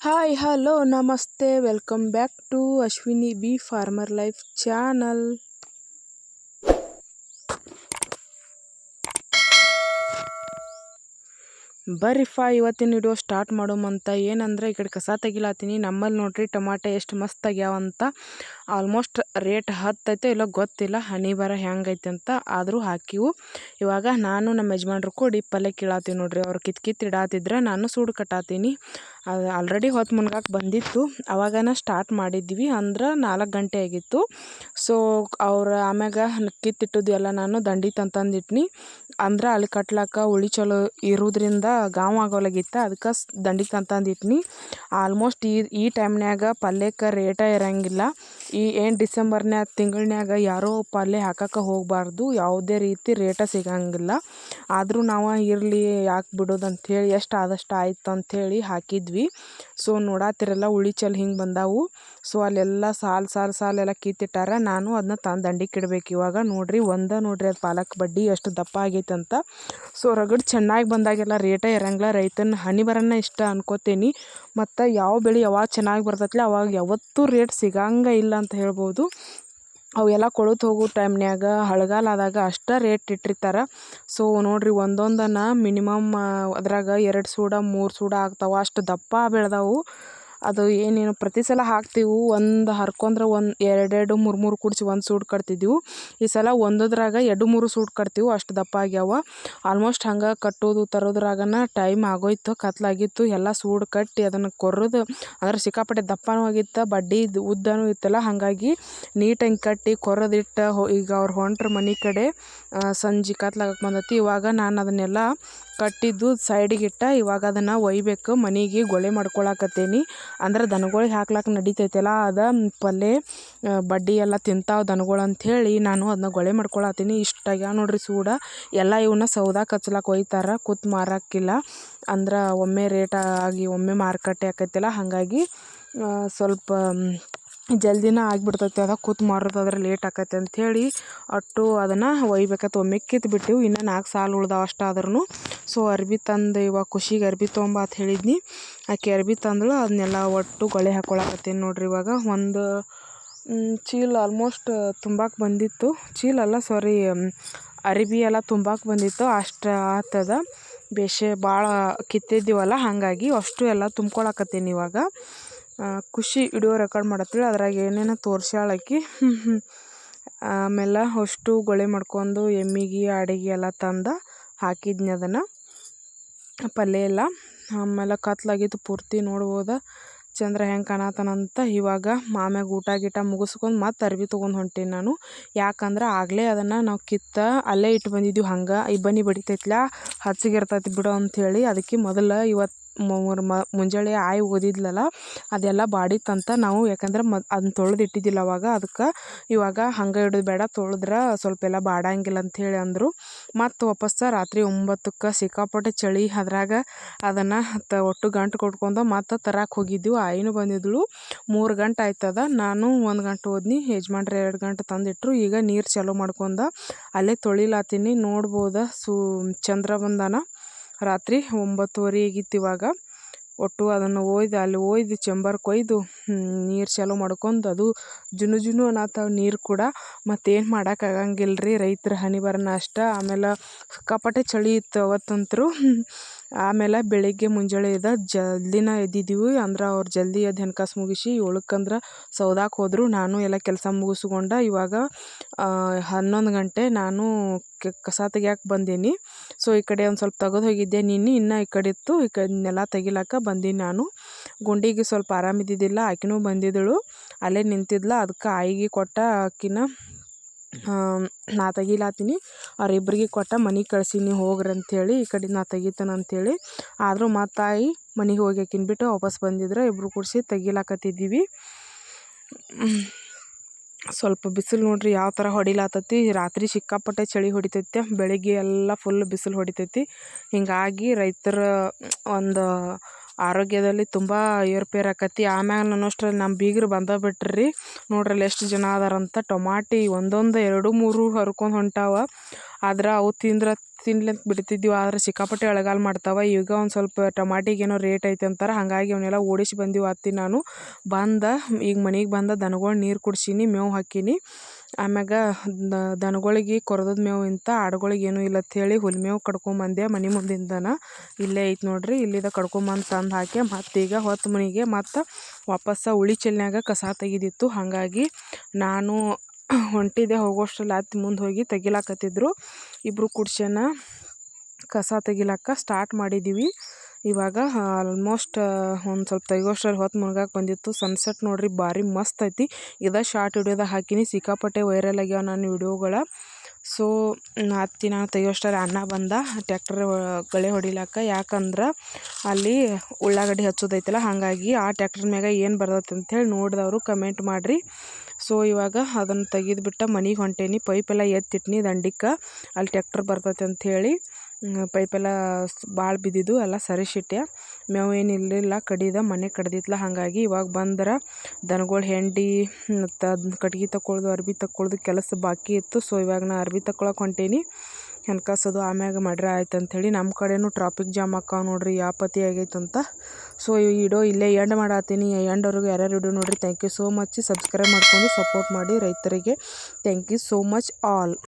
Hi hello ನಮಸ್ತೆ welcome back to Ashwini B farmer life channel. ಬರ್ರಿಪ್ಪ ಇವತ್ತಿನ ವಿಡಿಯೋ ಸ್ಟಾರ್ಟ್ ಮಾಡೋಮಂತ. ಏನಂದ್ರೆ ಈ ಕಡೆ ಕಸ ತೆಗಿಲಾತೀನಿ. ನಮ್ಮಲ್ಲಿ ನೋಡ್ರಿ ಟೊಮಾಟೊ ಎಷ್ಟು ಮಸ್ತ್ ಆಗ್ಯಾವಂತ. ಆಲ್ಮೋಸ್ಟ್ ರೇಟ್ ಹತ್ತೈತೆ ಇಲ್ಲ ಗೊತ್ತಿಲ್ಲ, ಹನಿ ಬರ ಹೆಂಗೈತೆ ಅಂತ. ಆದರೂ ಹಾಕಿವು. ಇವಾಗ ನಾನು ನಮ್ಮ ಯಜಮಾನ್ರು ಕೂಡಿ ಪಲ್ಯ ಕೀಳಾತೀವಿ ನೋಡ್ರಿ. ಅವ್ರು ಕಿತ್ ಇಡಾತಿದ್ರೆ ನಾನು ಸೂಡು ಕಟ್ಟಾತೀನಿ. ಅದು ಆಲ್ರೆಡಿ ಹೊತ್ತು ಮುನ್ಗಾಕೆ ಬಂದಿತ್ತು. ಅವಾಗನ ಸ್ಟಾರ್ಟ್ ಮಾಡಿದ್ವಿ, ಅಂದ್ರೆ 4 ಗಂಟೆ ಆಗಿತ್ತು. ಸೊ ಅವ್ರು ಆಮ್ಯಾಗ ಕಿತ್ತಿಟ್ಟಿದ್ದು ಎಲ್ಲ ನಾನು ದಂಡಿ ತಂದಿಟ್ನಿ. ಅಂದ್ರೆ ಅಲ್ಲಿ ಕಟ್ಲಾಕ ಉಳಿ ಚಲೋ ಇರೋದ್ರಿಂದ ಗಾಂವ್ ಆಗೋಲಾಗಿತ್ತು. ಅದಕ್ಕೆ ದಂಡಿಗೆ ತಂದಿಟ್ನಿ. ಆಲ್ಮೋಸ್ಟ್ ಈ ಟೈಮ್ನ್ಯಾಗ ಪಲ್ಯಕ್ಕೆ ರೇಟ ಇರಂಗಿಲ್ಲ. ಏನು ಡಿಸೆಂಬರ್ನ್ಯಾಗ ತಿಂಗಳನ್ಯಾಗ ಯಾರೋ ಪಲ್ಯ ಹಾಕಕ್ಕೆ ಹೋಗಬಾರ್ದು, ಯಾವುದೇ ರೀತಿ ರೇಟ ಸಿಗಂಗಿಲ್ಲ. ಆದರೂ ನಾವು ಇರಲಿ ಯಾಕೆ ಬಿಡೋದು ಅಂಥೇಳಿ ಎಷ್ಟು ಆದಷ್ಟು ಆಯ್ತು ಅಂಥೇಳಿ ಹಾಕಿದ್ವಿ. ಸೊ ನೋಡಾತಿರಲ್ಲ ಉಳಿ ಚಲ್ ಹಿಂಗೆ ಬಂದಾವು. ಸೊ ಅಲ್ಲೆಲ್ಲ ಸಾಲೆಲ್ಲ ಕಿತ್ತಿಟ್ಟಾರ. ನಾನು ಅದನ್ನ ದಂಡಿಗೆ ಇಡ್ಬೇಕು. ಇವಾಗ ನೋಡ್ರಿ ನೋಡ್ರಿ ಅದು ಪಾಲಕ್ ಬಡ್ಡಿ ಎಷ್ಟು ದಪ್ಪ ಆಗೈತೆ ಅಂತ. ಸೊ ರಗಡ್ ಚೆನ್ನಾಗಿ ಬಂದಾಗೆಲ್ಲ ರೇಟ ಇರಂಗಿಲ್ಲ. ರೈತನ ಹನಿ ಬರನ್ನ ಇಷ್ಟ ಅನ್ಕೋತೀನಿ. ಮತ್ತು ಯಾವ ಬೆಳೆ ಯಾವಾಗ ಚೆನ್ನಾಗಿ ಬರ್ತೈತಿಲ್ಲ ಅವಾಗ ಯಾವತ್ತೂ ರೇಟ್ ಸಿಗಂಗ ಇಲ್ಲ ಅಂತ ಹೇಳ್ಬೋದು. ಅವೆಲ್ಲ ಕೊಳತು ಹೋಗೋ ಟೈಮ್ನ್ಯಾಗ ಹಳಗಾಲ ಆದಾಗ ಅಷ್ಟೇ ರೇಟ್ ಇಟ್ಟಿರ್ತಾರೆ. ಸೊ ನೋಡ್ರಿ ಒಂದೊಂದನ್ನು ಮಿನಿಮಮ್ ಅದ್ರಾಗ 2 ಸೂಡ 3 ಸೂಡ ಆಗ್ತಾವೆ, ಅಷ್ಟು ದಪ್ಪ ಬೆಳೆದಾವು. ಅದು ಏನೇನು ಪ್ರತಿ ಸಲ ಹಾಕ್ತೀವಿ, ಒಂದು ಹರ್ಕೊಂಡ್ರೆ 2 3 ಕೂಡಿಸಿ 1 ಸೂಡು ಕಟ್ತಿದ್ದೆವು. ಈ ಸಲ ಒಂದದ್ರಾಗ 2-3 ಸೂಡು ಕಟ್ತೀವಿ, ಅಷ್ಟು ದಪ್ಪ ಆಗ್ಯಾವ. ಆಲ್ಮೋಸ್ಟ್ ಹಂಗೆ ಕಟ್ಟೋದು ತರೋದ್ರಾಗನ ಟೈಮ್ ಆಗೋಯ್ತು, ಕತ್ಲಾಗಿತ್ತು. ಎಲ್ಲ ಸೂಡು ಕಟ್ಟಿ ಅದನ್ನು ಕೊರ್ರದು, ಅಂದ್ರೆ ಸಿಕ್ಕಾಪಟ್ಟೆ ದಪ್ಪನೂ ಆಗಿತ್ತು, ಬಡ್ಡಿ ಉದ್ದನೂ ಇತ್ತಲ್ಲ. ಹಾಗಾಗಿ ನೀಟಾಗಿ ಕಟ್ಟಿ ಕೊರದಿಟ್ಟು ಈಗ ಅವ್ರು ಹೊಂಟ್ರ ಮನೆ ಕಡೆ. ಸಂಜೆ ಕತ್ಲಾಗಕ್ಕೆ ಬಂದೈತಿ. ಇವಾಗ ನಾನು ಅದನ್ನೆಲ್ಲ ಕಟ್ಟಿದ್ದು ಸೈಡಿಗಿಟ್ಟ. ಇವಾಗ ಅದನ್ನು ಒಯ್ಬೇಕು ಮನೆಗೆ. ಗೊಳೆ ಮಾಡ್ಕೊಳಕತ್ತೀನಿ. ಅಂದ್ರೆ ದನಗಳಿಗೆ ಹಾಕ್ಲಾಕ ನಡಿತೈತಲ್ಲ, ಅದು ಪಲ್ಯ ಬಡ್ಡಿ ಎಲ್ಲ ತಿಂತಾವೆ ದನಗಳು ಅಂಥೇಳಿ ನಾನು ಅದನ್ನ ಗೊಳೆ ಮಾಡ್ಕೊಳತ್ತೀನಿ. ಇಷ್ಟಾಗ್ಯಾವ ನೋಡ್ರಿ ಸೂಡ. ಎಲ್ಲ ಇವನ್ನ ಸೌದಾಕ ಹಚ್ಲಾಕ ಒಯ್ತಾರೆ, ಕೂತ್ ಮಾರಾಕಿಲ್ಲ. ಅಂದ್ರೆ ಒಮ್ಮೆ ರೇಟ್ ಆಗಿ ಒಮ್ಮೆ ಮಾರುಕಟ್ಟೆ ಆಕೈತಿಲ್ಲ, ಹಾಗಾಗಿ ಸ್ವಲ್ಪ ಜಲ್ದಿನ ಆಗಿಬಿಡ್ತೈತಿ. ಅದ ಕೂತ್ ಮಾರೋದಾದ್ರೆ ಲೇಟ್ ಆಕೈತೆ ಅಂಥೇಳಿ ಅಟ್ಟು ಅದನ್ನು ಒಯ್ಬೇಕತ್ತು. ಒಮ್ಮೆ ಕಿತ್ಬಿಟ್ಟಿವು. ಇನ್ನು 4 ಸಾಲು ಉಳ್ದಾವ ಅಷ್ಟಾದ್ರೂ. ಸೊ ಅರ್ಬಿ ತಂದು ಇವಾಗ ಖುಷಿಗೆ ಅರ್ಬಿ ತೊಗೊಂಬ ಅಂತ ಹೇಳಿದ್ನಿ. ಆಕೆ ಅರ್ಬಿ ತಂದಳು. ಅದನ್ನೆಲ್ಲ ಒಟ್ಟು ಗೊಳೆ ಹಾಕ್ಕೊಳಕತ್ತೀನಿ ನೋಡ್ರಿ. ಇವಾಗ ಒಂದು ಚೀಲ ಆಲ್ಮೋಸ್ಟ್ ತುಂಬಾಕೆ ಬಂದಿತ್ತು. ಚೀಲ ಅಲ್ಲ ಸಾರಿ, ಅರಿಬಿ ಎಲ್ಲ ತುಂಬಾಕೆ ಬಂದಿತ್ತು. ಅಷ್ಟು ಆಗ್ತದ. ಬೇಷೆ ಭಾಳ ಕಿತ್ತಿದ್ದೀವಲ್ಲ, ಹಾಗಾಗಿ ಅಷ್ಟು ಎಲ್ಲ ತುಂಬ್ಕೊಳಕತ್ತೀನಿ ಇವಾಗ. ಖುಷಿ ವಿಡಿಯೋ ರೆಕಾರ್ಡ್ ಮಾಡತ್ತೇಳಿ ಅದ್ರಾಗ ಏನೇನೋ ತೋರ್ಸ್ಯಾಳಕಿ. ಆಮೇಲೆ ಅಷ್ಟು ಗೊಳೆ ಮಾಡ್ಕೊಂಡು ಎಮ್ಮಿಗೆ ಆಡಿಗೆ ಎಲ್ಲ ತಂದು ಹಾಕಿದ್ನಿ ಅದನ್ನು ಪಲ್ಯ ಎಲ್ಲ. ಆಮೇಲೆ ಕತ್ಲಾಗಿತ್ತು ಪೂರ್ತಿ ನೋಡ್ಬೋದು ಚಂದ್ರ ಹೆಂಗೆ ಕಾಣತಾನಂತ. ಇವಾಗ ಆಮ್ಯಾಗ ಊಟ ಗೀಟ ಮುಗಿಸ್ಕೊಂಡು ಮತ್ತೆ ಅರ್ಬಿ ತೊಗೊಂಡು ಹೊಂಟೀನಿ ನಾನು. ಯಾಕಂದ್ರೆ ಆಗಲೇ ಅದನ್ನು ನಾವು ಅಲ್ಲೇ ಇಟ್ಟು ಬಂದಿದ್ದೀವಿ. ಹಂಗೆ ಇಬ್ಬನಿ ಬಡಿತೈತ್ಲ, ಹಚ್ಚಿಗಿರ್ತೈತಿ ಬಿಡು ಅಂಥೇಳಿ. ಅದಕ್ಕೆ ಮೊದಲು ಇವತ್ತು ಮುಂಜಾನೆ ಆಯಿ ಓದಿದ್ಲಲ್ಲ, ಅದೆಲ್ಲ ಬಾಡಿತ್ತಂತ ನಾವು. ಯಾಕಂದ್ರೆ ಅದನ್ನ ತೊಳೆದು ಇಟ್ಟಿದ್ದಿಲ್ಲ ಅವಾಗ. ಅದಕ್ಕೆ ಇವಾಗ ಹಂಗೆ ಇಡೋದು ಬೇಡ, ತೊಳೆದ್ರೆ ಸ್ವಲ್ಪ ಎಲ್ಲ ಬಾಡಂಗಿಲ್ಲ ಅಂಥೇಳಿ ಅಂದರು. ಮತ್ತು ವಾಪಸ್ಸು ರಾತ್ರಿ 9ಕ್ಕೆ ಸಿಕ್ಕಾಪಟ್ಟೆ ಚಳಿ. ಅದ್ರಾಗ ಅದನ್ನು ಒಟ್ಟು ಗಂಟು ಕೊಟ್ಕೊಂಡು ಮತ್ತು ತರಕ್ಕೆ ಹೋಗಿದ್ದೆವು. ಆಯಿನೂ ಬಂದಿದ್ದಳು. 3 ಗಂಟೆ ಆಯ್ತದ. ನಾನು 1 ಗಂಟೆ ಹೋದ್ನಿ, ಯಜಮಾನ್ರು 2 ಗಂಟೆ ತಂದಿಟ್ರು. ಈಗ ನೀರು ಚಾಲೂ ಮಾಡ್ಕೊಂಡು ಅಲ್ಲೇ ತೊಳಿಲಾತೀನಿ. ನೋಡ್ಬೋದು ಚಂದ್ರ ಬಂದಾನ. ರಾತ್ರಿ 9:30 ಆಗಿತ್ತು ಇವಾಗ. ಒಟ್ಟು ಅದನ್ನು ಅಲ್ಲಿ ಚೆಂಬರ್ಗೆ ಒಯ್ದು ನೀರು ಚಾಲೂ ಮಾಡ್ಕೊಂಡು, ಅದು ಜುನು ಅನ್ನತ್ತಾವ ನೀರು ಕೂಡ. ಮತ್ತೇನು ಮಾಡೋಕ್ಕಾಗಂಗಿಲ್ಲ ರೀ, ರೈತರ ಹನಿ ಬರನ ಅಷ್ಟ. ಆಮೇಲೆ ಸಿಕ್ಕಾಪಟ್ಟೆ ಚಳಿ ಇತ್ತು ಅವತ್ತಂತರೂ. ಆಮೇಲೆ ಬೆಳಿಗ್ಗೆ ಮುಂಜಾನೆ ಜಲ್ದಿನ ಎದ್ದಿದ್ದೀವಿ. ಅಂದ್ರೆ ಅವ್ರು ಜಲ್ದಿ ಎದ್ದು ಹೆಣ್ಕಾಸು ಮುಗಿಸಿ 7ಕ್ಕಂದ್ರೆ ಸೌದಾಕ್ಕೆ ಹೋದರು. ನಾನು ಎಲ್ಲ ಕೆಲಸ ಮುಗಿಸ್ಕೊಂಡು ಇವಾಗ 11 ಗಂಟೆ ನಾನು ಕಸ ತೆಗಿಯಕ್ಕೆ ಬಂದೀನಿ. ಸೊ ಈ ಕಡೆ ಒಂದು ಸ್ವಲ್ಪ ತೆಗೆದು ಹೋಗಿದ್ದೆ ನಿನ್ನೆ, ಇನ್ನು ಈ ಕಡೆ ಇತ್ತು. ಈ ಕಡೆನೆಲ್ಲ ತೆಗಿಲಾಕ ಬಂದೀನಿ ನಾನು. ಗುಂಡಿಗೆ ಸ್ವಲ್ಪ ಆರಾಮಿದ್ದಿದ್ದಿಲ್ಲ, ಆಕಿನೂ ಬಂದಿದ್ದಳು. ಅಲ್ಲೇ ನಿಂತಿದ್ಲ. ಅದಕ್ಕೆ ಆಯಿಗೆ ಕೊಟ್ಟ, ಆಕಿನ ನಾ ತೆಗಿಲಾತೀನಿ. ಅವ್ರಿಬ್ರಿಗೆ ಕೊಟ್ಟ ಮನೆಗೆ ಕಳ್ಸೀನಿ ಹೋಗ್ರಿ ಅಂಥೇಳಿ. ಈ ಕಡೆ ನಾ ತೆಗಿತಾನೆ ಅಂಥೇಳಿ. ಆದರೂ ಮತ್ತು ಆಯಿ ಮನೆಗೆ ಹೋಗಿ ಆಕಿನ ಬಿಟ್ಟು ವಾಪಸ್ ಬಂದಿದ್ರೆ ಇಬ್ಬರು ಕೂಡಿಸಿ ತೆಗಿಲಾಕತ್ತಿದ್ದೀವಿ. ಸ್ವಲ್ಪ ಬಿಸಿಲು ನೋಡ್ರಿ ಯಾವ ಥರ ಹೊಡಿಲಾತತಿ. ರಾತ್ರಿ ಸಿಕ್ಕಾಪಟ್ಟೆ ಚಳಿ ಹೊಡಿತೈತೆ, ಬೆಳಿಗ್ಗೆ ಎಲ್ಲ ಫುಲ್ ಬಿಸಿಲು ಹೊಡಿತೈತಿ. ಹೀಗಾಗಿ ರೈತರ ಒಂದು ಆರೋಗ್ಯದಲ್ಲಿ ತುಂಬ ಏರುಪೇರು ಆಕತಿ. ಆಮ್ಯಾಗ ಅನ್ನೋಷ್ಟ್ರಲ್ಲಿ ನಮ್ಮ ಬೀಗರು ಬಂದ ಬಿಟ್ರಿ ನೋಡ್ರಲ್ಲಿ ಎಷ್ಟು ಜನ ಅದಾರಂತ. ಟೊಮಾಟಿ ಒಂದೊಂದು 2 3 ಹರ್ಕೊಂಡು ಹೊಂಟಾವ. ಆದ್ರೆ ಅವು ತಿನ್ಲಂತ ಬಿಡ್ತಿದ್ವಿ, ಆದ್ರೆ ಸಿಕ್ಕಾಪಟ್ಟೆ ಅಳಗಾಲ ಮಾಡ್ತಾವೆ. ಈಗ ಒಂದು ಸ್ವಲ್ಪ ಟಮಾಟಿಗೇನೋ ರೇಟ್ ಐತೆ ಅಂತಾರೆ, ಹಾಗಾಗಿ ಅವನ್ನೆಲ್ಲ ಓಡಿಸಿ ಬಂದೀವಿ ಅತ್ತಿ ನಾನು. ಈಗ ಮನೆಗೆ ಬಂದ ದನಗಳು ನೀರು ಕುಡ್ಸೀನಿ, ಮೇವು ಹಾಕೀನಿ. ಆಮ್ಯಾಗ ದನಗಳಿಗೆ ಕೊರದದ ಮೇವು ಇಂಥ ಆಡುಗಳಿಗೆ ಏನೂ ಇಲ್ಲ ಅಂಥೇಳಿ ಹುಲ್ ಮೇವು ಕಡ್ಕೊಂಬಂದೆ ಮನೆ ಮುಂದಿಂದನ. ಇಲ್ಲೇ ಐತೆ ನೋಡ್ರಿ, ಇಲ್ಲಿದ ಕಡ್ಕೊಂಬಂದು ತಂದು ಹಾಕಿ ಮತ್ತೀಗ ಹೊತ್ತು ಮನೆಗೆ ಮತ್ತು ವಾಪಸ್ಸು ಉಳಿ ಚೆಲ್ನ್ಯಾಗ ಕಸ ತೆಗೆದಿತ್ತು. ಹಾಗಾಗಿ ನಾನು ಹೊಂಟಿದ್ದೆ. ಹೋಗೋಷ್ಟ್ರಲ್ಲಿ ಅತ್ತಿ ಮುಂದೆ ಹೋಗಿ ತೆಗಿಲಾಕತ್ತಿದ್ರು. ಇಬ್ಬರು ಕುಡ್ಸ್ಯಾನ ಕಸ ತೆಗಿಲಾಕ ಸ್ಟಾರ್ಟ್ ಮಾಡಿದ್ದೀವಿ. ಇವಾಗ ಆಲ್ಮೋಸ್ಟ್ ಒಂದು ಸ್ವಲ್ಪ ತೆಗೋಷ್ಟ್ರಲ್ಲಿ ಹೊತ್ತು ಮುಳುಗಾಕೆ ಬಂದಿತ್ತು. ಸನ್ಸೆಟ್ ನೋಡ್ರಿ ಭಾರಿ ಮಸ್ತ್ ಐತಿ. ಇದೇ ಶಾರ್ಟ್ ವಿಡಿಯೋದಾಗ ಹಾಕಿನಿ, ಸಿಕ್ಕಾಪಟ್ಟೆ ವೈರಲ್ ಆಗ್ಯಾವ ನನ್ನ ವಿಡಿಯೋಗಳ. ಸೊ ಅತ್ತಿ ನಾನು ತೆಗಿಯೋಷ್ಟ್ರಲ್ಲಿ ಅಣ್ಣ ಬಂದ ಟ್ಯಾಕ್ಟರ್ ಗಳೆ ಹೊಡಿಲಾಕ. ಯಾಕಂದ್ರೆ ಅಲ್ಲಿ ಉಳ್ಳಾಗಡ್ಡಿ ಹಚ್ಚೋದೈತಲ್ಲ, ಹಾಗಾಗಿ ಆ ಟ್ಯಾಕ್ಟರ್ ಮ್ಯಾಗ ಏನು ಬರ್ತೈತೆ ಅಂಥೇಳಿ ನೋಡಿದವರು ಕಮೆಂಟ್ ಮಾಡಿರಿ. ಸೊ ಇವಾಗ ಅದನ್ನು ತೆಗೆದುಬಿಟ್ಟು ಮನೆಗೆ ಹೊಂಟೇನಿ. ಪೈಪೆಲ್ಲ ಎತ್ತಿಟ್ನಿ ದಂಡಿಕ್ಕೆ, ಅಲ್ಲಿ ಟ್ಯಾಕ್ಟರ್ ಬರ್ತೈತೆ ಅಂಥೇಳಿ. ಪೈಪೆಲ್ಲ ಭಾಳ ಬಿದ್ದಿದ್ದು ಎಲ್ಲ ಸರಿಸಿಟ್ಟೆ. ಮೇವು ಏನು ಇರಲಿಲ್ಲ, ಕಡಿದ ಮನೆ ಕಡ್ದಿತ್ಲ. ಹಾಗಾಗಿ ಇವಾಗ ಬಂದ್ರೆ ದನಗಳು ಹೆಂಡಿ ಮತ್ತು ಕಟ್ಗೆ ತಗೊಳ್ದು ಅರ್ಬಿ ತಗೊಳ್ದು ಕೆಲಸ ಬಾಕಿ ಇತ್ತು. ಸೊ ಇವಾಗ ನಾ ಅರ್ಬಿ ತಗೊಳಕ್ಕೆ ಹೊಂಟೇನಿ. ಹೆಣ್ಕಾಸೋದು ಆಮ್ಯಾಗ ಮಾಡ್ರೆ ಆಯ್ತು ಅಂಥೇಳಿ. ನಮ್ಮ ಕಡೆನೂ ಟ್ರಾಫಿಕ್ ಜಾಮ್ ಆಕಾವ ನೋಡ್ರಿ, ಯಾಪತಿ ಆಗೈತಂತ. ಸೊ ಈ ವಿಡಿಯೋ ಇಲ್ಲೇ ಎಂಡ್ ಮಾಡತ್ತೀನಿ. ಎಂಡ್ವರೆಗೂ ಯಾರ್ಯಾರು ವಿಡಿಯೋ ನೋಡ್ರಿ, thank you so much. Subscribe ಮಾಡ್ಕೊಂಡು ಸಪೋರ್ಟ್ ಮಾಡಿ ರೈತರಿಗೆ. Thank you so much all.